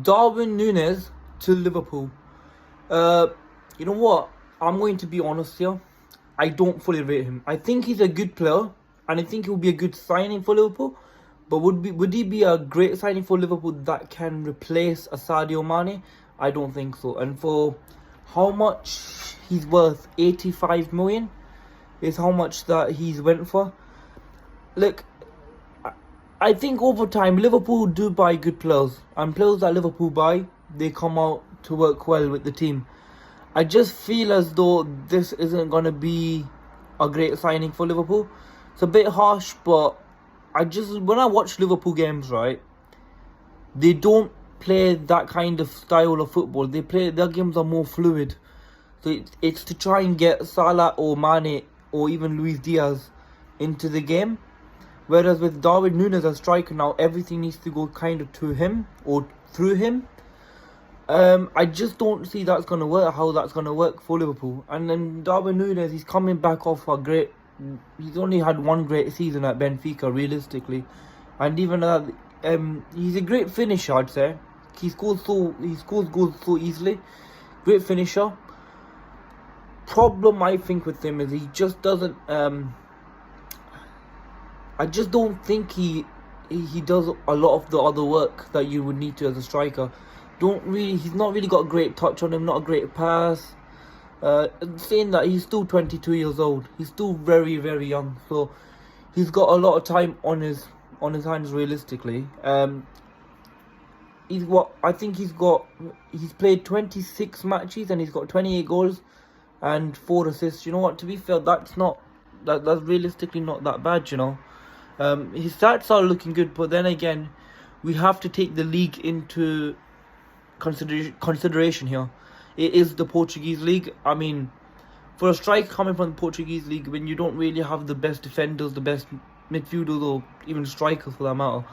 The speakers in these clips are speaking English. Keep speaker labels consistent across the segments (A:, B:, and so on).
A: Darwin Nunez to Liverpool. Uh, you know what? I'm going to be honest here. I don't fully rate him. I think he's a good player, and I think he will be a good signing for Liverpool. But would he be a great signing for Liverpool that can replace a Sadio Mane? I don't think so. And for how much he's worth, 85 million, is how much that he's went for. Look, I think over time Liverpool do buy good players, and players that Liverpool buy, they come out to work well with the team. I just feel as though this isn't gonna be a great signing for Liverpool. It's a bit harsh, but when I watch Liverpool games, right, they don't play that kind of style of football. Their games are more fluid. So it's to try and get Salah or Mane or even Luis Diaz into the game. Whereas with Darwin Nunez as striker now, everything needs to go kind of to him or through him. I just don't see how that's gonna work for Liverpool. And then Darwin Nunez, he's coming back off he's only had one great season at Benfica, realistically, and even he's a great finisher, I'd say. He scores goals so easily. Great finisher. Problem I think with him is he just doesn't. I just don't think he does a lot of the other work that you would need to as a striker. He's not really got a great touch on him, not a great pass. Saying that, he's still 22 years old. He's still very, very young. So he's got a lot of time on his hands, realistically. He's played 26 matches and he's got 28 goals and 4 assists. You know what? To be fair, that's realistically not that bad. You know. His stats are looking good, but then again, we have to take the league into consideration here. It is the Portuguese league. I mean, for a striker coming from the Portuguese league, when you don't really have the best defenders, the best midfielders, or even strikers for that matter,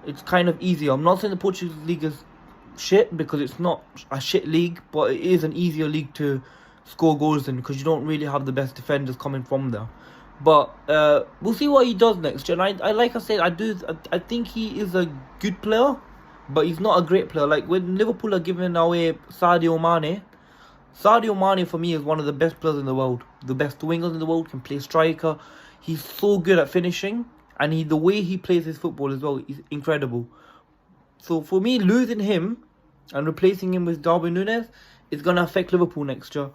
A: it's kind of easier. I'm not saying the Portuguese league is shit, because it's not a shit league, but it is an easier league to score goals in, because you don't really have the best defenders coming from there. But we'll see what he does next year. And I like I said, I think he is a good player, but he's not a great player. Like when Liverpool are giving away Sadio Mane for me is one of the best players in the world. The best wingers in the world, can play striker. He's so good at finishing, and the way he plays his football as well is incredible. So for me, losing him and replacing him with Darwin Nunez is going to affect Liverpool next year.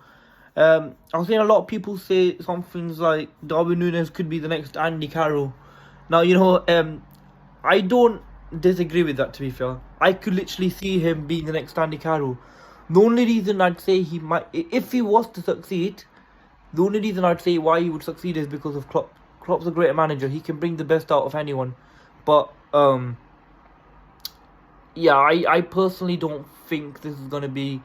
A: I was seeing a lot of people say some things like Darwin Nunez could be the next Andy Carroll. Now, you know, I don't disagree with that, to be fair. I could literally see him being the next Andy Carroll. The only reason I'd say he might, if he was to succeed, the only reason I'd say why he would succeed is because of Klopp. Klopp's a great manager. He can bring the best out of anyone. But, yeah, I personally don't think this is going to be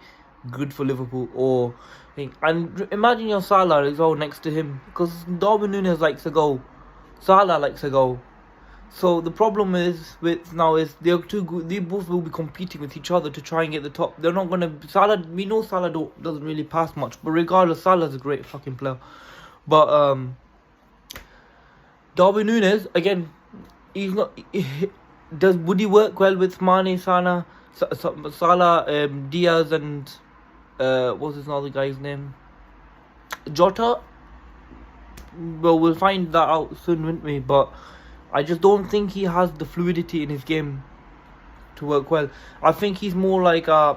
A: good for Liverpool or thing. And imagine your Salah as well next to him, because Darwin Nunez likes a goal, Salah likes a goal. So the problem is they're too good. They both will be competing with each other to try and get the top. They're not gonna we know Salah doesn't really pass much, but regardless, Salah's a great fucking player. But Darwin Nunez again, would he work well with Mane, Salah, Diaz, and what's this other guy's name? Jota? Well, we'll find that out soon, won't we? But I just don't think he has the fluidity in his game to work well. I think he's more like a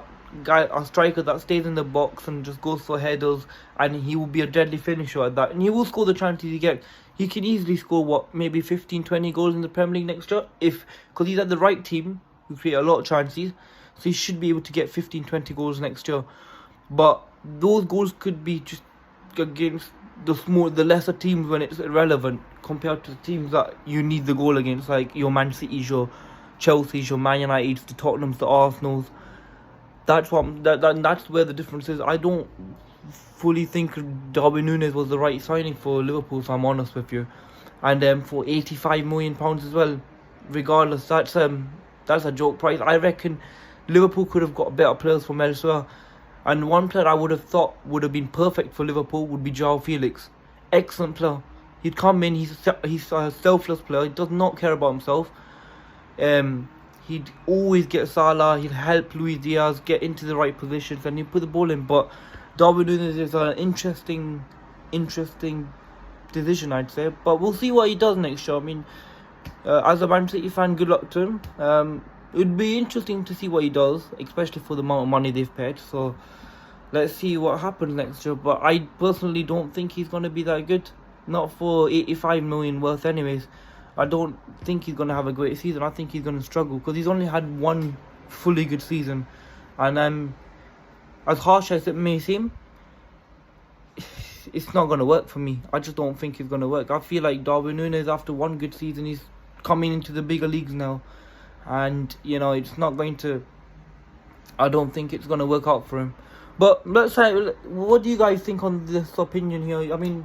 A: striker that stays in the box and just goes for headers, and he will be a deadly finisher at that. And he will score the chances he gets. He can easily score, maybe 15, 20 goals in the Premier League next year, because he's at the right team, who create a lot of chances. So he should be able to get 15, 20 goals next year. But those goals could be just against the lesser teams when it's irrelevant, compared to the teams that you need the goal against, like your Man City's, your Chelsea's, your Man United's, the Tottenham's, the Arsenal's. That's where the difference is. I don't fully think Darwin Nunez was the right signing for Liverpool, if I'm honest with you. And for £85 million as well, regardless, that's a joke price. I reckon Liverpool could have got better players from elsewhere. And one player I would have thought would have been perfect for Liverpool would be João Felix. Excellent player. He'd come in, he's a selfless player. He does not care about himself. He'd always get Salah, he'd help Luis Diaz get into the right positions, and he'd put the ball in. But Darwin Nunez is an interesting decision, I'd say. But we'll see what he does next year. I mean, as a Man City fan, good luck to him. It'd be interesting to see what he does, especially for the amount of money they've paid. So let's see what happens next year. But I personally don't think he's going to be that good. Not for 85 million worth anyways. I don't think he's going to have a great season. I think he's going to struggle because he's only had one fully good season. And as harsh as it may seem, it's not going to work for me. I just don't think it's going to work. I feel like Darwin Nunez, after one good season, he's coming into the bigger leagues now. And, you know, it's not going to... I don't think it's going to work out for him. But let's say, what do you guys think on this opinion here? I mean,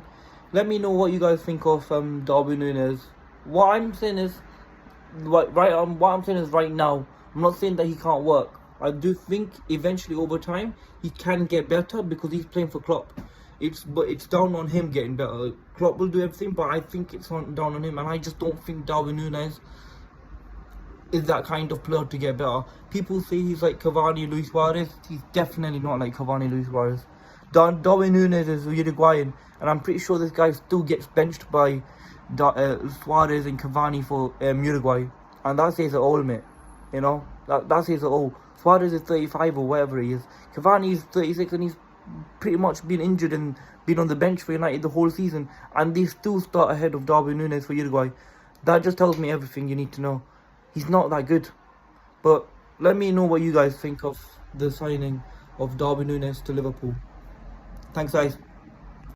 A: let me know what you guys think of Darwin Nunez. What I'm saying is, what I'm saying is right now, I'm not saying that he can't work. I do think eventually over time he can get better because he's playing for Klopp. But it's down on him getting better. Klopp will do everything, but I think it's down on him, and I just don't think Darwin Nunez is that kind of player to get better. People say he's like Cavani, Luis Suarez. He's definitely not like Cavani, Luis Suarez. Darwin Nunez is Uruguayan, and I'm pretty sure this guy still gets benched by Suarez and Cavani for Uruguay, and that says it all, mate. You know, that says it all. Suarez is 35 or whatever he is. Cavani is 36, and he's pretty much been injured and been on the bench for United the whole season, and they still start ahead of Darwin Nunez for Uruguay. That just tells me everything you need to know. He's not that good. But let me know what you guys think of the signing of Darwin Nunez to Liverpool. Thanks, guys.